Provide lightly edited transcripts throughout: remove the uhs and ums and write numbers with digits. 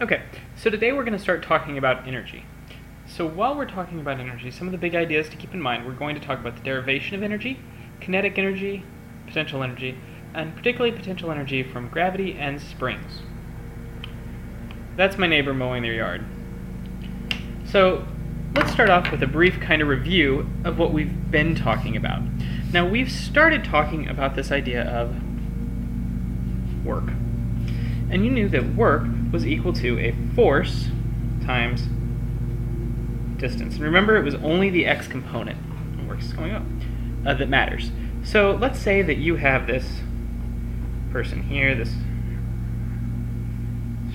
Okay, so today we're going to start talking about energy. So while we're talking about energy, some of the big ideas to keep in mind, we're going to talk about the derivation of energy, kinetic energy, potential energy, and particularly potential energy from gravity and springs. That's my neighbor mowing their yard. So let's start off with a brief kind of review of what we've been talking about. Now we've started talking about this idea of work. And you knew that work was equal to a force times distance. And remember, it was only the x component, work is going up, that matters. So let's say that you have this person here, this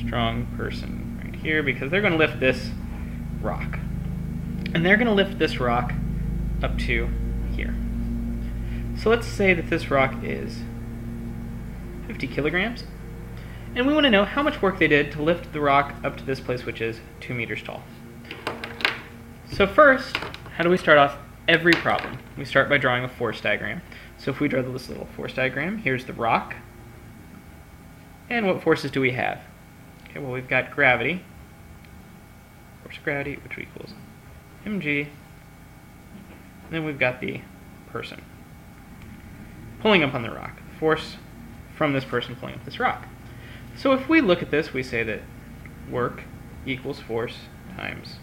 strong person right here, because they're going to lift this rock. And they're going to lift this rock up to here. So let's say that this rock is 50 kilograms. And we want to know how much work they did to lift the rock up to this place, which is 2 meters tall. So first, how do we start off every problem? We start by drawing a force diagram. So if we draw this little force diagram, here's the rock. And what forces do we have? Okay, well, we've got gravity, force of gravity, which equals mg. And then we've got the person pulling up on the rock, force from this person pulling up this rock. So if we look at this, we say that work equals force times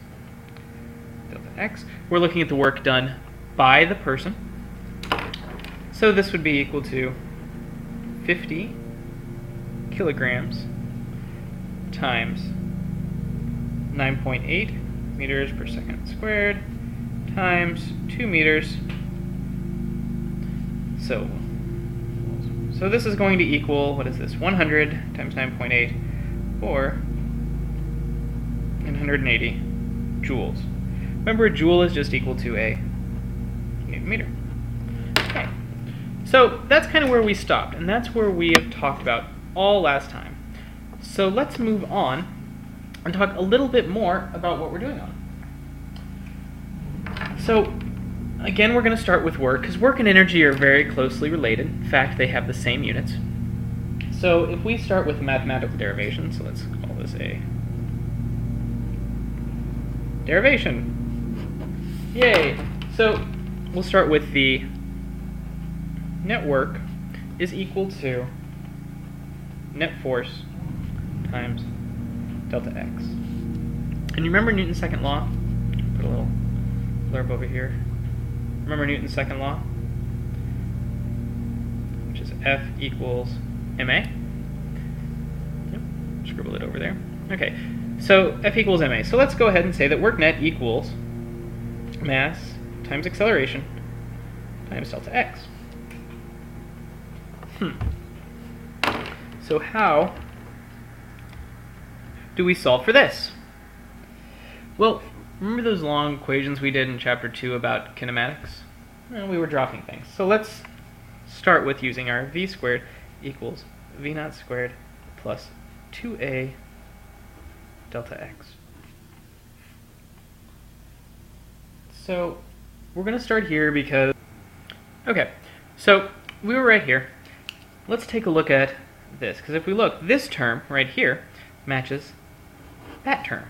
delta x. We're looking at the work done by the person. So this would be equal to 50 kilograms times 9.8 meters per second squared times 2 meters. So this is going to equal, what is this, 100 times 9.8, or 980 joules. Remember, a joule is just equal to a Newton meter. Okay. So that's kind of where we stopped, and that's where we have talked about all last time. So let's move on and talk a little bit more about what we're doing on. So again, we're going to start with work, because work and energy are very closely related. In fact, they have the same units. So if we start with mathematical derivation, so let's call this a derivation. Yay! So we'll start with the net work is equal to net force times delta x. And you remember Newton's second law? Put a little blurb over here. Remember Newton's second law, which is F equals ma? Yep, scribble it over there. Okay, so F equals ma. So let's go ahead and say that work net equals mass times acceleration times delta x. So how do we solve for this? Well, remember those long equations we did in Chapter 2 about kinematics? Well, we were dropping things. So let's start with using our v squared equals v naught squared plus 2a delta x. So we're going to start here because, okay, so we were right here. Let's take a look at this, because if we look, this term right here matches that term.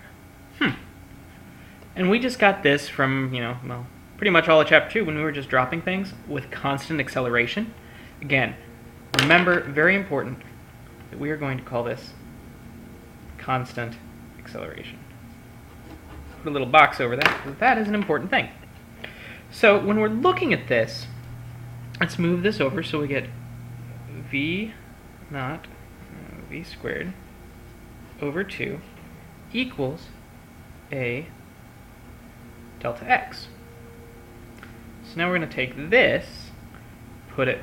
And we just got this from, well, pretty much all of Chapter 2 when we were just dropping things with constant acceleration. Again, remember, very important, that we are going to call this constant acceleration. Put a little box over that, because that is an important thing. So when we're looking at this, let's move this over so we get v naught v squared over 2 equals a delta x. So now we're going to take this, put it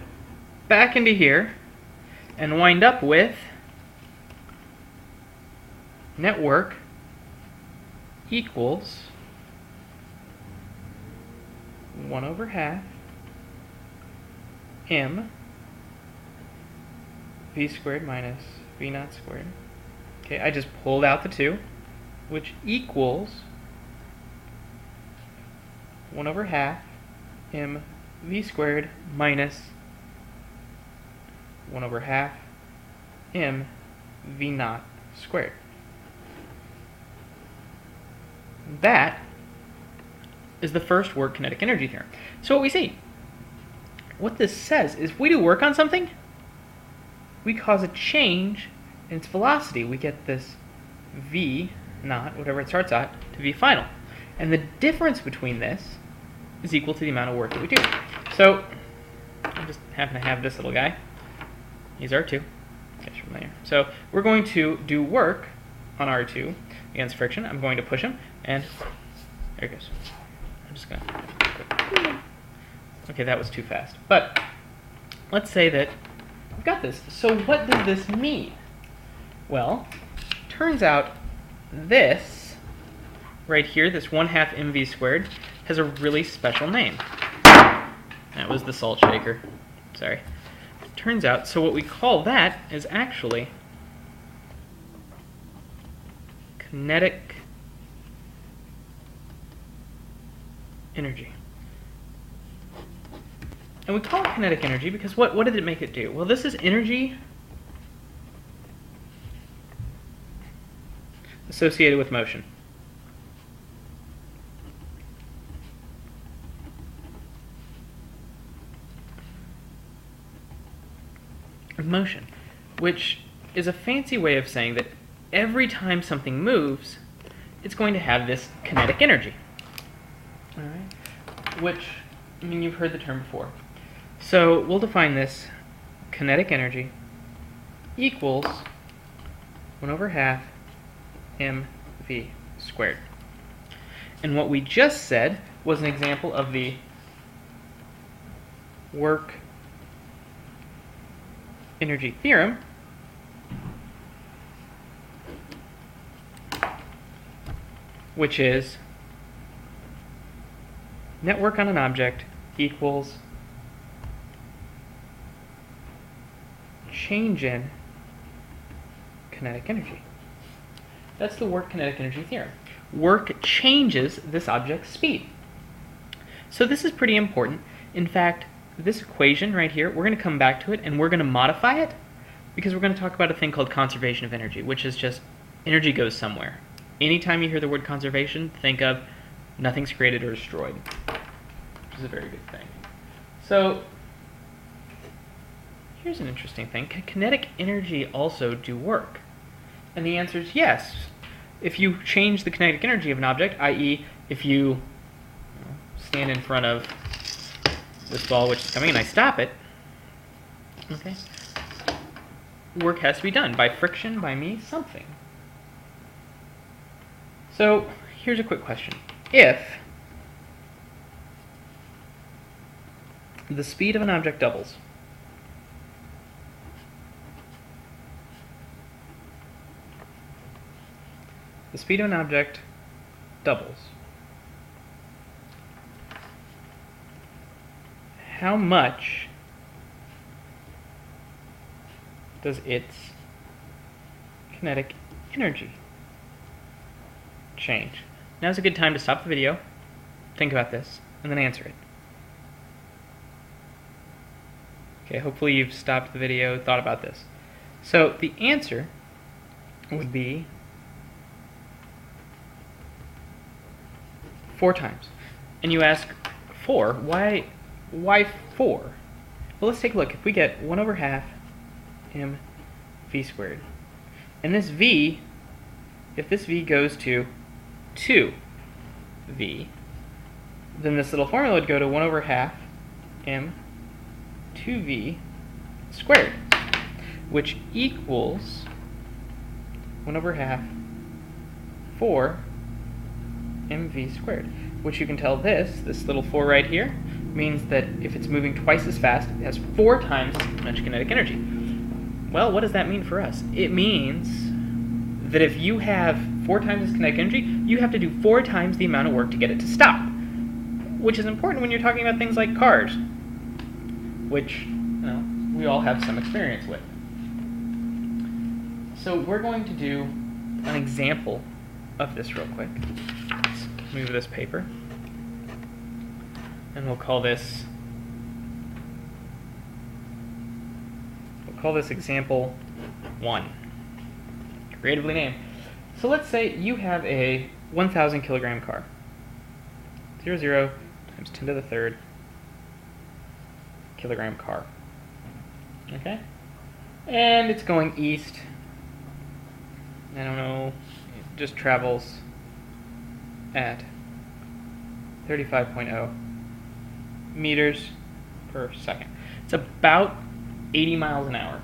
back into here, and wind up with net work equals 1 over half m v squared minus v naught squared. Okay, I just pulled out the 2, which equals 1 over half m v squared minus 1 over half m v naught squared. that is the first work kinetic energy theorem. So what we see, what this says is if we do work on something, we cause a change in its velocity. We get this v naught, whatever it starts at, to v final. And the difference between this is equal to the amount of work that we do. So I just happen to have this little guy. He's R2. Catch from there. So we're going to do work on R2 against friction. I'm going to push him, and there he goes. I'm just going to... Okay, that was too fast. But let's say that I've got this. So what does this mean? Well, turns out this right here, this 1/2 mv squared, has a really special name. That was the salt shaker. Sorry. Turns out, so what we call that is actually kinetic energy. And we call it kinetic energy because what did it make it do? Well, this is energy associated with motion. Motion, which is a fancy way of saying that every time something moves, it's going to have this kinetic energy. All right? Which, I mean, you've heard the term before. So we'll define this kinetic energy equals 1/2 mv squared. And what we just said was an example of the work energy theorem, which is net work on an object equals change in kinetic energy. That's the work kinetic energy theorem. Work changes this object's speed. So this is pretty important. In fact, this equation right here, we're going to come back to it and we're going to modify it because we're going to talk about a thing called conservation of energy, which is just energy goes somewhere. Anytime you hear the word conservation, think of nothing's created or destroyed, which is a very good thing. So here's an interesting thing. Can kinetic energy also do work? And the answer is yes. If you change the kinetic energy of an object, i.e. if you stand in front of this ball which is coming and I stop it, okay, work has to be done by friction, by me, something. So here's a quick question. If the speed of an object doubles, the speed of an object doubles, how much does its kinetic energy change? Now's a good time to stop the video, think about this, and then answer it. Okay, hopefully you've stopped the video, thought about this. So the answer would be 4 times. And you ask, 4? Why 4? Well, let's take a look. If we get 1/2 mv squared, and this v, if this v goes to 2v, then this little formula would go to 1/2 m 2v squared, which equals 1/2 4 mv squared, which you can tell this little 4 right here, means that if it's moving twice as fast, it has 4 times as much kinetic energy. Well, what does that mean for us? It means that if you have 4 times this kinetic energy, you have to do 4 times the amount of work to get it to stop, which is important when you're talking about things like cars, which we all have some experience with. So we're going to do an example of this real quick. Let's move this paper, and we'll call this example 1. Creatively named. So let's say you have a 1,000 kilogram car. 0, 0 times 10 to the third kilogram car. Okay? And it's going east. I don't know, it just travels at 35.0 meters per second. It's about 80 miles an hour.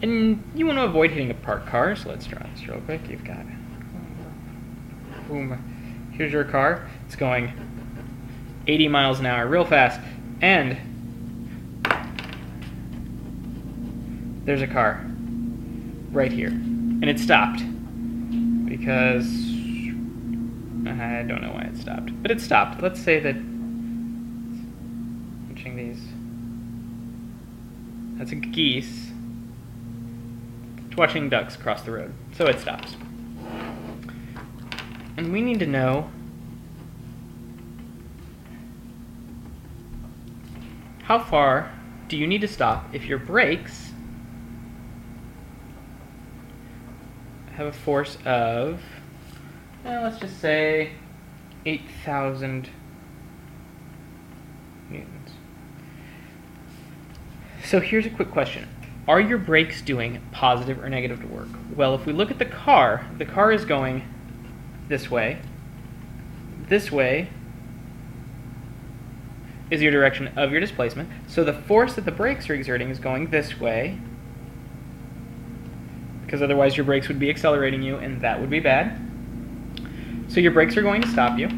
And you want to avoid hitting a parked car, so let's draw this real quick. You've got, boom, here's your car. It's going 80 miles an hour real fast, and there's a car right here, and it stopped because I don't know why it stopped, but it stopped. Let's say that switching these, that's a geese. It's watching ducks cross the road, so it stops. And we need to know how far do you need to stop if your brakes have a force of, let's just say 8,000 newtons. So here's a quick question. Are your brakes doing positive or negative work? Well, if we look at the car is going this way. This way is your direction of your displacement. So the force that the brakes are exerting is going this way, because otherwise your brakes would be accelerating you, and that would be bad. So your brakes are going to stop you.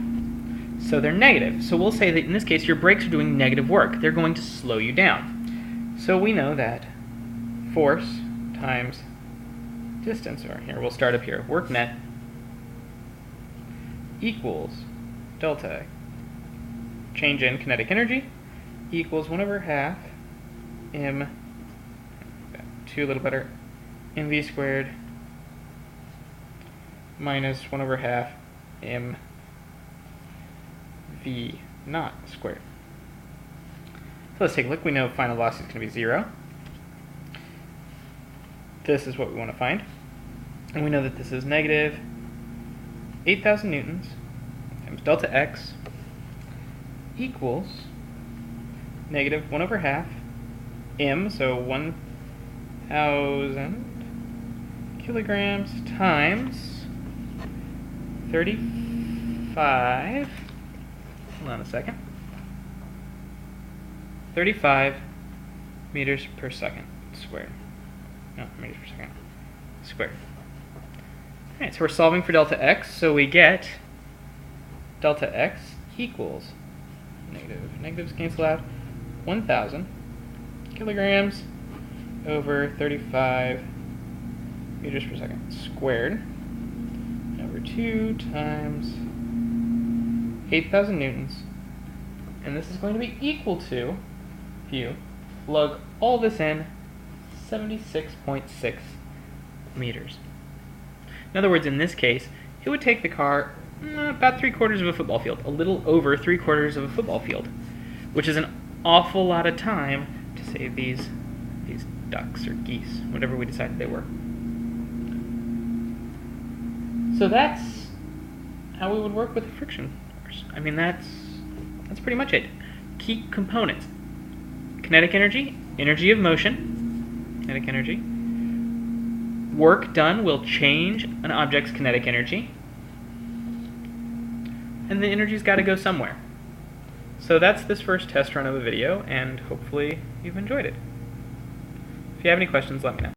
So they're negative. So we'll say that in this case your brakes are doing negative work. They're going to slow you down. So we know that force times distance, or here, we'll start up here, work net equals delta change in kinetic energy equals 1/2 m, 2 a little better, mv squared minus 1/2 m v naught squared. So let's take a look. We know final velocity is going to be 0. This is what we want to find. And we know that this is negative 8,000 newtons times delta x equals negative 1/2 m, so 1,000 kilograms times 35, hold on a second, 35 meters per second squared. No, meters per second squared. Alright, so we're solving for delta x, so we get delta x equals negatives cancel out, 1,000 kilograms over 35 meters per second squared over 2 times 8,000 newtons, and this is going to be equal to, if you plug all this in, 76.6 meters. In other words, in this case, it would take the car about 3/4 of a football field, a little over 3/4 of a football field, which is an awful lot of time to save these ducks or geese, whatever we decided they were. So that's how we would work with a friction force. I mean, that's pretty much it. Key components: kinetic energy, energy of motion, kinetic energy. Work done will change an object's kinetic energy, and the energy's got to go somewhere. So that's this first test run of the video, and hopefully you've enjoyed it. If you have any questions, let me know.